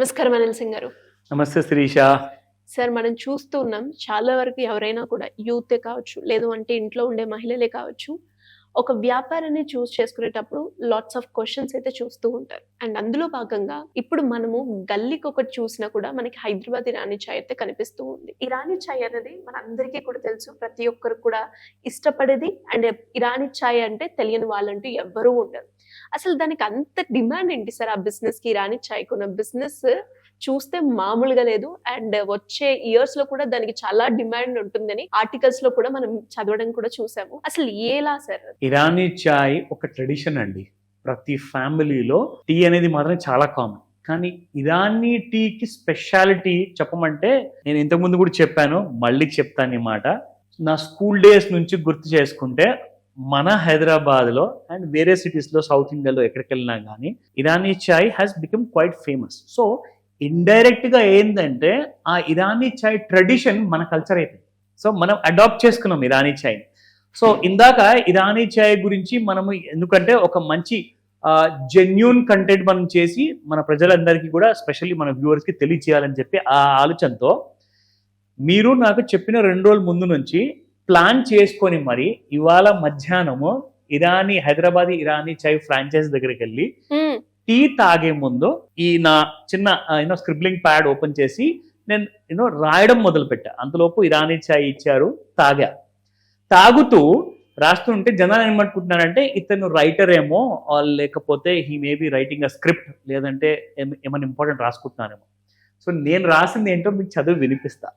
నమస్కారం అనిల్ సింగ్ గారు. నమస్తే శిరీష. సార్, మనం చూస్తూ ఉన్నాం చాలా వరకు ఎవరైనా కూడా యూతే కావచ్చు, లేదు అంటే ఇంట్లో ఉండే మహిళలే కావచ్చు, ఒక వ్యాపారాన్ని చూస్ చేసుకునేటప్పుడు లాట్స్ ఆఫ్ క్వశ్చన్స్ అయితే చూస్తూ ఉంటారు. అండ్ అందులో భాగంగా ఇప్పుడు మనము గల్లీకి ఒకటి చూసినా కూడా మనకి హైదరాబాద్ ఇరానీ చాయ్ అయితే కనిపిస్తూ ఉంది. ఇరానీ చాయ్ అనేది మనందరికీ కూడా తెలుసు, ప్రతి ఒక్కరు కూడా ఇష్టపడేది. అండ్ ఇరానీ చాయ్ అంటే తెలియని వాళ్ళంటూ ఎవ్వరూ ఉండరు. అసలు దానికి అంత డిమాండ్ ఏంటి సార్? ఆ బిజినెస్ కి, ఇరానీ చాయ్ కొన్న బిజినెస్ చూస్తే మామూలుగా లేదు. అండ్ వచ్చే ఇయర్స్ లో కూడా దానికి చాలా డిమాండ్ ఉంటుందని ఆర్టికల్స్ లో కూడా మనం చదవడం కూడా చూసాము. అసలు ఎలా సార్? ఇరానీ చాయ్ ఒక ట్రెడిషన్ అండి. ప్రతి ఫ్యామిలీలో టీ అనేది మాత్రం చాలా కామన్. కానీ ఇరానీ టీకి స్పెషాలిటీ చెప్పమంటే, నేను ఇంతకుముందు కూడా చెప్పాను, మళ్ళీ చెప్తాను ఈ మాట. నా స్కూల్ డేస్ నుంచి గుర్తు చేసుకుంటే మన హైదరాబాద్లో అండ్ వేరే సిటీస్లో సౌత్ ఇండియాలో ఎక్కడికి వెళ్ళినా కానీ Irani chai has become quite famous. So ఇండైరెక్ట్గా ఏంటంటే ఆ ఇరానీ చాయ్ ట్రెడిషన్ మన కల్చర్ అయిపోయింది. సో మనం అడాప్ట్ చేసుకున్నాం ఇరానీ చాయ్. సో ఇందాక ఇరానీ చాయ్ గురించి మనము ఎందుకంటే ఒక మంచి జెన్యూన్ కంటెంట్ మనం చేసి మన ప్రజలందరికీ కూడా ఎస్పెషల్లీ మన వ్యూవర్స్కి తెలియచేయాలని చెప్పి ఆ ఆలోచనతో మీరు నాకు చెప్పిన 2 రోజుల ముందు నుంచి ప్లాన్ చేసుకొని మరి ఇవాళ మధ్యాహ్నము హైదరాబాదీ ఇరానీ చాయ్ ఫ్రాంచైజ్ దగ్గరికి వెళ్ళి టీ తాగే ముందు ఈ నా చిన్న స్క్రిబ్లింగ్ ప్యాడ్ ఓపెన్ చేసి నేను రాయడం మొదలు పెట్టా. అంతలోపు ఇరానీ చాయ్ ఇచ్చారు, తాగుతూ రాస్తుంటే జనాలు ఏమనుకుంటున్నారంటే ఇతను రైటర్ ఏమో, లేకపోతే he may be writing a script, లేదంటే ఏమైనా ఇంపార్టెంట్ రాసుకుంటున్నానేమో. సో నేను రాసింది ఏంటో మీకు చదువు వినిపిస్తా.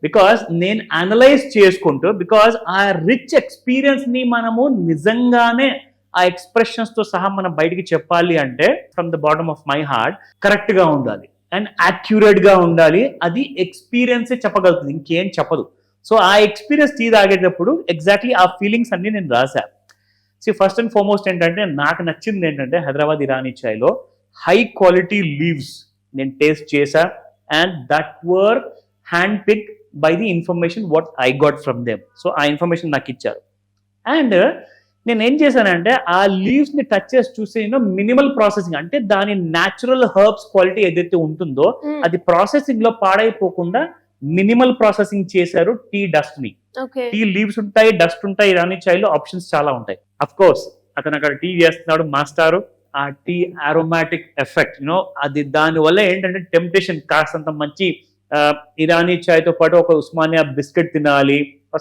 బికాస్ నేను అనలైజ్ చేసుకుంటూ, బికాస్ ఆ రిచ్ ఎక్స్పీరియన్స్ ని మనము నిజంగానే ఆ ఎక్స్ప్రెషన్స్ తో సహా మనం బయటికి చెప్పాలి అంటే from the bottom of my heart correct గా ఉండాలి అండ్ యాక్యురేట్ గా ఉండాలి. అది ఎక్స్పీరియన్సే చెప్పగలుగుతుంది, ఇంకేం చెప్పదు. సో ఆ ఎక్స్పీరియన్స్ టీ తాగేటప్పుడు ఎగ్జాక్ట్లీ ఆ ఫీలింగ్స్ అన్ని నేను రాశా. ఫస్ట్ అండ్ ఫార్మోస్ట్ ఏంటంటే, నాకు నచ్చింది ఏంటంటే హైదరాబాద్ ఇరానీ చాయ్లో హై క్వాలిటీ లీవ్స్ నేను టేస్ట్ చేశా. And that were hand pick by the information what I got from them. So ఆ ఇన్ఫర్మేషన్ నాకు ఇచ్చారు. అండ్ నేను ఏం చేశానంటే ఆ లీవ్స్ ని టచ్ చేసి చూసి మినిమల్ ప్రాసెసింగ్, అంటే దాని న్యాచురల్ హర్బ్స్ క్వాలిటీ ఏదైతే ఉంటుందో అది ప్రాసెసింగ్ లో పాడైపోకుండా మినిమల్ ప్రాసెసింగ్ చేశారు. టీ డస్ట్ ని, టీ లీవ్స్ ఉంటాయి, డస్ట్ ఉంటాయి. ఇరానీ చాయ్ లో ఆప్షన్స్ చాలా ఉంటాయి. అఫ్ కోర్స్ అతను అక్కడ టీ చేస్తున్నాడు మాస్టారు, ఆ టీ అరోమాటిక్ ఎఫెక్ట్ అది దాని వల్ల ఏంటంటే టెంప్టేషన్, కాస్తంత మంచి ఇరానీ చాయ్ తో పాటు ఒక ఉస్మానియా బిస్కెట్ తినాలి,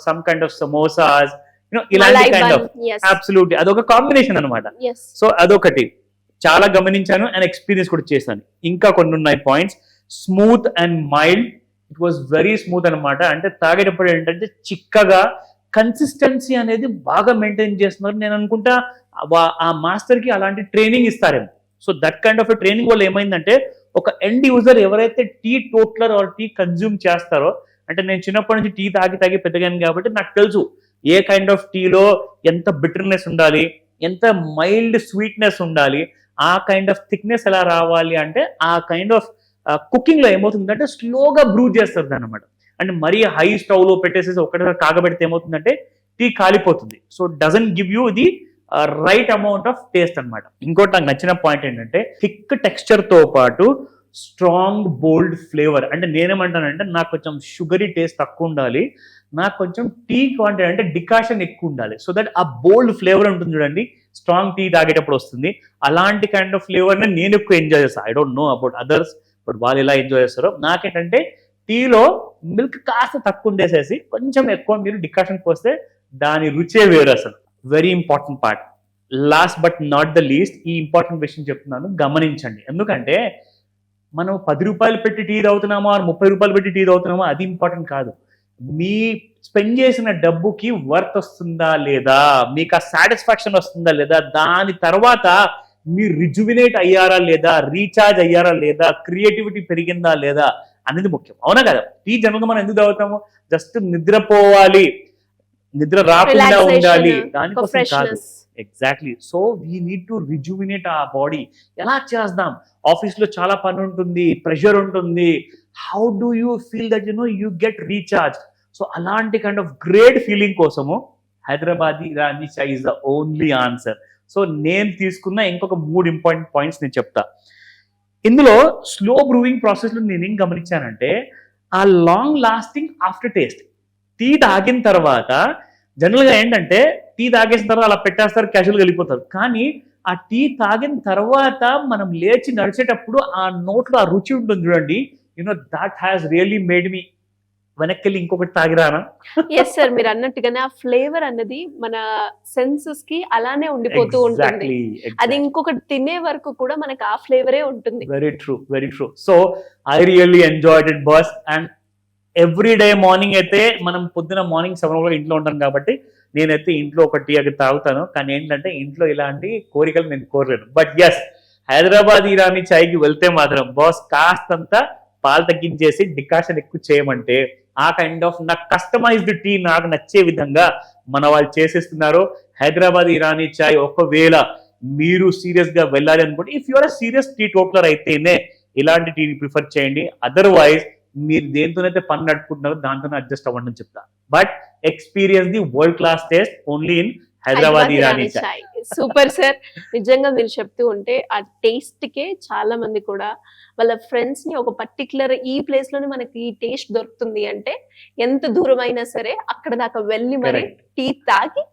సమ్ కైండ్ ఆఫ్ సమోసాస్, ఇలాంటి కైండ్ ఆఫ్ అబ్సల్యూట్లీ అదొక కాంబినేషన్ అనమాట. సో అదొకటి చాలా గమనించాను అండ్ ఎక్స్పీరియన్స్ కూడా చేశాను. ఇంకా కొన్ని ఉన్నాయి points. Smooth and mild, it was very smooth అనమాట. అంటే తాగేటప్పుడు ఏంటంటే చిక్కగా, కన్సిస్టెన్సీ అనేది బాగా మెయింటైన్ చేస్తున్నారు. నేను అనుకుంటా ఆ మాస్టర్ కి అలాంటి ట్రైనింగ్ ఇస్తారేమో. So that kind of training వల్ల ఏమైందంటే ఒక ఎండ్ యూజర్ ఎవరైతే టీ టోట్లర్ ఆర్ టీ కన్జ్యూమ్ చేస్తారో, అంటే నేను చిన్నప్పటి నుంచి టీ తాగి పెద్దగాను కాబట్టి నాకు తెలుసు ఏ కైండ్ ఆఫ్ టీలో ఎంత బిటర్నెస్ ఉండాలి, ఎంత మైల్డ్ స్వీట్నెస్ ఉండాలి, ఆ కైండ్ ఆఫ్ థిక్నెస్ ఎలా రావాలి. అంటే ఆ కైండ్ ఆఫ్ కుకింగ్ లో ఏమవుతుందంటే స్లోగా బ్రూ చేస్తుంది అనమాట. అంటే మరీ హై స్టవ్ లో పెట్టేసేసి ఒకటిసారి కాగబెడితే ఏమవుతుందంటే టీ కాలిపోతుంది. So doesn't give you the right amount of taste అనమాట. ఇంకోటి నాకు నచ్చిన పాయింట్ ఏంటంటే థిక్ టెక్స్చర్ తో పాటు స్ట్రాంగ్ బోల్డ్ ఫ్లేవర్. అంటే నేనేమంటానంటే నాకు కొంచెం షుగరీ టేస్ట్ తక్కువ ఉండాలి, నాకు కొంచెం టీ క్వాంటిటీ అంటే డికాషన్ ఎక్కువ ఉండాలి. సో దట్ ఆ బోల్డ్ ఫ్లేవర్ ఉంటుంది చూడండి, స్ట్రాంగ్ టీ తాగేటప్పుడు వస్తుంది. అలాంటి కైండ్ ఆఫ్ ఫ్లేవర్ని నేను ఎక్కువ ఎంజాయ్ చేస్తాను. I don't know about others, but వాళ్ళు ఎలా ఎంజాయ్ చేస్తారో. నాకేంటంటే టీలో మిల్క్ కాస్త తక్కువ ఉండేసేసి కొంచెం ఎక్కువ మీరు డికాషన్ పోస్తే దాని రుచే వేరు అసలు. Very important part. Last but not the least, ఈ ఇంపార్టెంట్ విషయం చెప్తున్నాను, గమనించండి. ఎందుకంటే మనం 10 రూపాయలు పెట్టి టీ తాగుతున్నామో 30 రూపాయలు పెట్టి టీ తాగుతున్నామో అది ఇంపార్టెంట్ కాదు. మీ స్పెండ్ చేసిన డబ్బుకి వర్త్ వస్తుందా లేదా, మీకు ఆ సాటిస్ఫాక్షన్ వస్తుందా లేదా, దాని తర్వాత మీరు రిజువినేట్ అయ్యారా లేదా, రీఛార్జ్ అయ్యారా లేదా, క్రియేటివిటీ పెరిగిందా లేదా అనేది ముఖ్యం. అవునా కదా? టీ జనరల్గా మనం ఎందుకు తాగుతాము? జస్ట్ నిద్రపోవాలి, నిద్ర రాకుండా ఉండాలి, దానికోసం కాదు. Exactly. So we need to rejuvenate ఆ బాడీ. ఎలా చేద్దాం? ఆఫీస్ లో చాలా పని ఉంటుంది, ప్రెషర్ ఉంటుంది. How do you feel that you get recharge? So అలాంటి కైండ్ ఆఫ్ గ్రేట్ ఫీలింగ్ కోసము Hyderabadi Irani chai is the only answer. So నేను తీసుకున్న ఇంకొక 3 ఇంపార్టెంట్ పాయింట్స్ నేను చెప్తా. ఇందులో స్లో బ్రూయింగ్ ప్రాసెస్లో నేనేం గమనించానంటే ఆ long lasting after taste. Tea తాగిన తర్వాత జనరల్గా ఏంటంటే టీ తాగేసిన తర్వాత అలా పెట్టేస్తారు, క్యాజువల్గా వెళ్ళిపోతారు. కానీ ఆ టీ తాగిన తర్వాత మనం లేచి నడిచేటప్పుడు ఆ నోట్లో ఆ రుచి ఉంటుంది చూడండి, that has really made me వెనక్కి వెళ్ళి ఇంకొకటి తాగిరానా. ఎస్ సార్, మీరు అన్నట్టుగానే ఆ ఫ్లేవర్ అన్నది మన సెన్సెస్ కి అలానే ఉండిపోతూ ఉంటుంది. అది ఇంకొకటి తినే వరకు కూడా మనకి ఆ ఫ్లేవరే ఉంటుంది. Very true, very true. So I really enjoyed it boss. And every day morning అయితే మనం పొద్దున మార్నింగ్ 7 ఇంట్లో ఉంటాం కాబట్టి నేనైతే ఇంట్లో ఒక టీ అది తాగుతాను. కానీ ఏంటంటే ఇంట్లో ఇలాంటి కోరికలు నేను కోరలేను. బట్ ఎస్, హైదరాబాద్ ఇరానీ చాయ్కి వెళ్తే మాత్రం బాస్ కాస్తంత పాలు తగ్గించేసి డికాషన్ ఎక్కువ చేయమంటే ఆ కైండ్ ఆఫ్ నాకు కస్టమైజ్డ్ టీ నాకు నచ్చే విధంగా మన వాళ్ళు చేసేస్తున్నారు. హైదరాబాద్ ఇరానీ చాయ్ ఒకవేళ మీరు సీరియస్ గా వెళ్ళాలి అనుకుంటే, if you are serious teetotaller అయితేనే ఇలాంటి టీని ప్రిఫర్ చేయండి. అదర్వైజ్ మీరు దేంతోనైతే పని నడుపుకుంటున్నారో దాంతోనే అడ్జస్ట్ అవ్వండి అని చెప్తా. But experience the world class taste only in Hyderabad Irani chai. Super sir, నిజంగా మీరు చెప్తూ ఉంటే ఆ టేస్ట్ కే చాలా మంది కూడా వాళ్ళ ఫ్రెండ్స్ ని ఒక పర్టికులర్ ఈ ప్లేస్ లోనే మనకి ఈ టేస్ట్ దొరుకుతుంది అంటే ఎంత దూరం అయినా సరే అక్కడ దాకా వెళ్ళి మరి టీ తాగి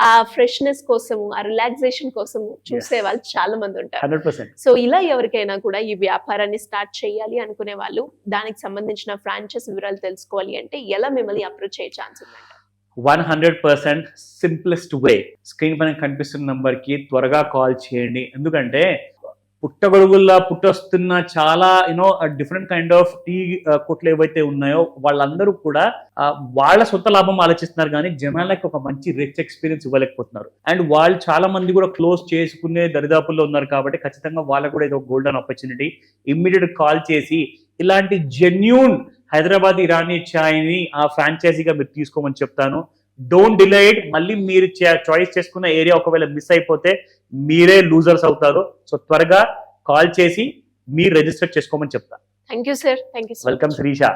ఆ ఫ్రెష్నెస్ కోసము, ఆ రిలాక్సేషన్ కోసము చూసే వాళ్ళు చాలా మంది ఉంటారు. 100%. సో ఇలా ఎవరికైనా కూడా ఈ వ్యాపారాన్ని స్టార్ట్ చేయాలి అనుకునే వాళ్ళు, దానికి సంబంధించిన ఫ్రాంచైజ్ వివరాలు తెలుసుకోవాలి అంటే ఎలా మిమ్మల్ని అప్రోచ్ అయ్యే ఛాన్స్ ఉందంట? 100% సింప్లెస్ట్ వే, స్క్రీన్ పైన కనిపిస్తున్న నంబర్కి త్వరగా కాల్ చేయండి. ఎందుకంటే పుట్టగొడుగుల్లా పుట్టొస్తున్న చాలా డిఫరెంట్ కైండ్ ఆఫ్ టీ కొట్లు ఏవైతే ఉన్నాయో వాళ్ళందరూ కూడా వాళ్ళ సొంత లాభం ఆలోచిస్తున్నారు, కానీ జనాలకి ఒక మంచి రిచ్ ఎక్స్పీరియన్స్ ఇవ్వలేకపోతున్నారు. అండ్ వాళ్ళు చాలా మంది కూడా క్లోజ్ చేసుకునే దరిదాపుల్లో ఉన్నారు. కాబట్టి ఖచ్చితంగా వాళ్ళకు కూడా ఇది ఒక గోల్డెన్ ఆపర్చునిటీ. ఇమ్మీడియట్ కాల్ చేసి ఇలాంటి జెన్యూన్ హైదరాబాద్ ఇరానీ చాయ్ని ఆ ఫ్రాంచైజీగా మీరు తీసుకోమని చెప్తాను. Don't delay it. మళ్ళీ మీరు చాయిస్ చేసుకున్న ఏరియా ఒకవేళ మిస్ అయిపోతే మీరే లూజర్స్ అవుతారు. సో త్వరగా కాల్ చేసి మీరు రిజిస్టర్ చేసుకోమని చెప్తాను. Thank you sir. Thank you. Welcome Srisha.